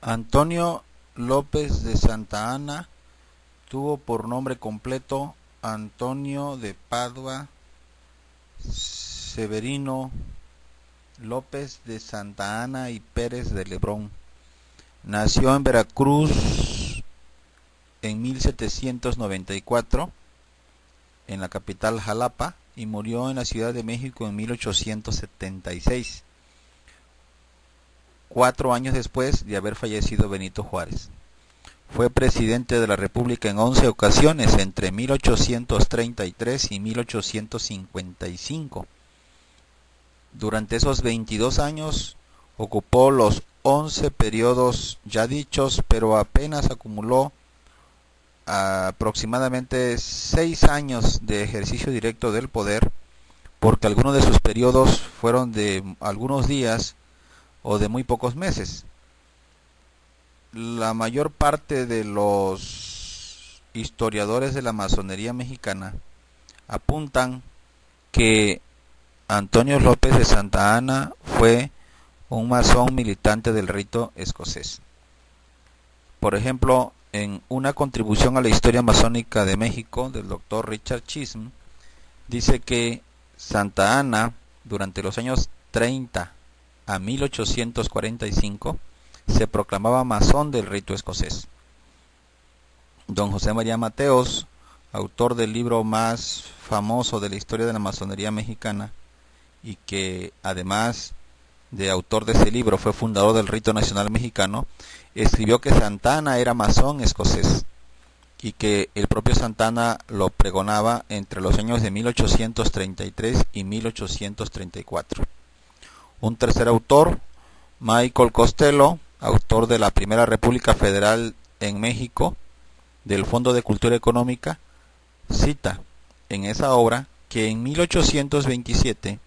Antonio López de Santa Anna tuvo por nombre completo Antonio de Padua Severino López de Santa Anna y Pérez de Lebrón. Nació en Veracruz en 1794, en la capital Jalapa, y murió en la Ciudad de México en 1876, 4 años después de haber fallecido Benito Juárez. Fue presidente de la República en 11 ocasiones entre 1833 y 1855. Durante esos 22 años ocupó los 11 periodos ya dichos, pero apenas acumuló aproximadamente 6 años de ejercicio directo del poder, porque algunos de sus periodos fueron de algunos días o de muy pocos meses. La mayor parte de los historiadores de la masonería mexicana apuntan que Antonio López de Santa Anna fue un masón militante del rito escocés. Por ejemplo, en una contribución a la historia masónica de México del doctor Richard Chisholm, dice que Santa Anna, durante los años 30 a 1845, se proclamaba masón del rito escocés. Don José María Mateos, autor del libro más famoso de la historia de la masonería mexicana, y que además de autor de ese libro fue fundador del rito nacional mexicano, escribió que Santa Anna era masón escocés y que el propio Santa Anna lo pregonaba entre los años de 1833 y 1834. Un tercer autor, Michael Costello, autor de la Primera República Federal en México, del Fondo de Cultura Económica, cita en esa obra que en 1827,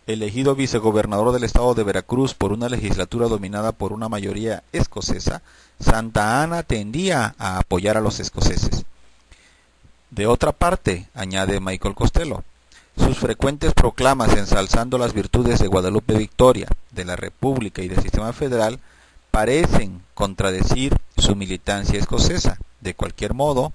elegido vicegobernador del estado de Veracruz por una legislatura dominada por una mayoría escocesa, Santa Anna tendía a apoyar a los escoceses. De otra parte, añade Michael Costello, sus frecuentes proclamas ensalzando las virtudes de Guadalupe Victoria, de la República y del sistema federal parecen contradecir su militancia escocesa. De cualquier modo,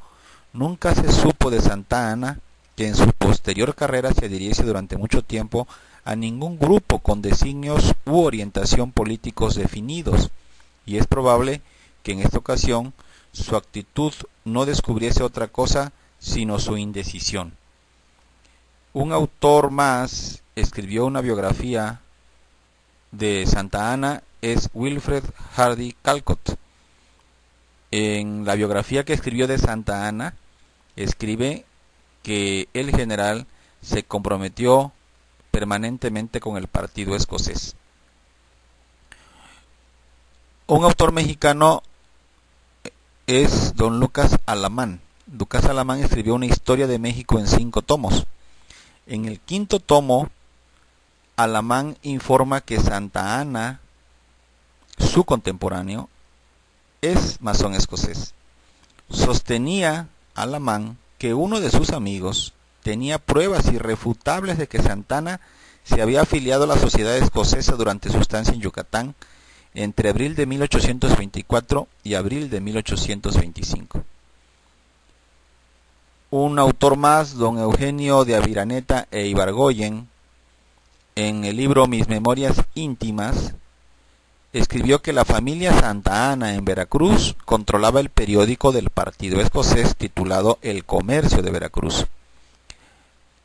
nunca se supo de Santa Anna que en su posterior carrera se adhiriese durante mucho tiempo a ningún grupo con designios u orientación políticos definidos, y es probable que en esta ocasión su actitud no descubriese otra cosa sino su indecisión. Un autor más escribió una biografía de Santa Anna, es Wilfred Hardy Calcott. En la biografía que escribió de Santa Anna, escribe que el general se comprometió permanentemente con el partido escocés. Un autor mexicano es don Lucas Alamán. Lucas Alamán escribió una historia de México en 5 tomos. En el 5.º tomo, Alamán informa que Santa Anna, su contemporáneo, es masón escocés. Sostenía Alamán que uno de sus amigos tenía pruebas irrefutables de que Santa Anna se había afiliado a la sociedad escocesa durante su estancia en Yucatán entre abril de 1824 y abril de 1825. Un autor más, don Eugenio de Aviraneta e Ibargoyen, en el libro Mis Memorias Íntimas, escribió que la familia Santa Anna en Veracruz controlaba el periódico del partido escocés titulado El Comercio de Veracruz.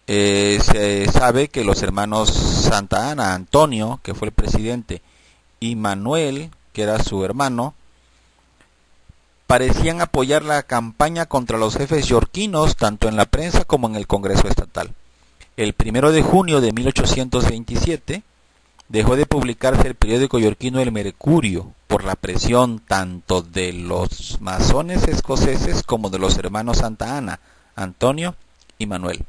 Se sabe que los hermanos Santa Anna, Antonio, que fue el presidente, y Manuel, que era su hermano, parecían apoyar la campaña contra los jefes yorquinos tanto en la prensa como en el Congreso Estatal. El 1 de junio de 1827 dejó de publicarse el periódico yorquino El Mercurio por la presión tanto de los masones escoceses como de los hermanos Santa Anna, Antonio y Manuel.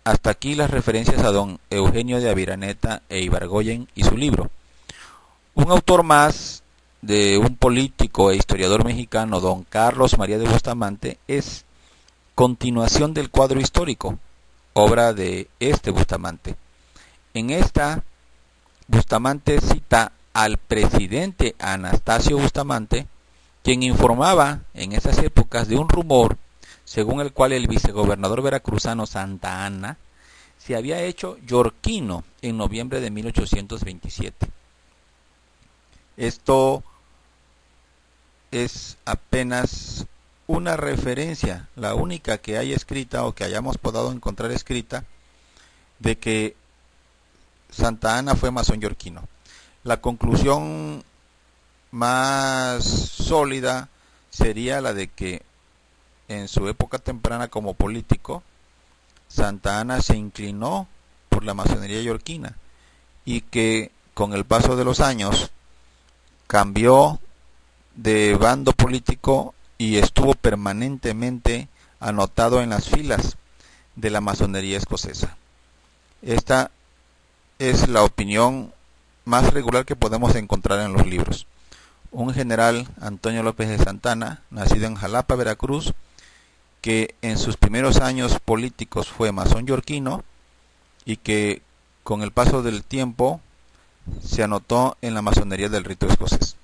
Hasta aquí las referencias a don Eugenio de Aviraneta e Ibargoyen y su libro. Un autor más, de un político e historiador mexicano, don Carlos María de Bustamante, es Continuación del cuadro histórico, obra de Bustamante. En esta, Bustamante cita al presidente Anastasio Bustamante, quien informaba en esas épocas de un rumor según el cual el vicegobernador veracruzano Santa Anna se había hecho yorquino en noviembre de 1827. Esto es apenas una referencia, la única que hay escrita o que hayamos podido encontrar escrita, de que Santa Anna fue masón yorquino. La conclusión más sólida sería la de que en su época temprana como político, Santa Anna se inclinó por la masonería yorquina y que con el paso de los años cambió de bando político y estuvo permanentemente anotado en las filas de la masonería escocesa. Esta es la opinión más regular que podemos encontrar en los libros. Un general, Antonio López de Santana, nacido en Jalapa, Veracruz, que en sus primeros años políticos fue masón yorquino y que con el paso del tiempo se anotó en la masonería del rito escocés.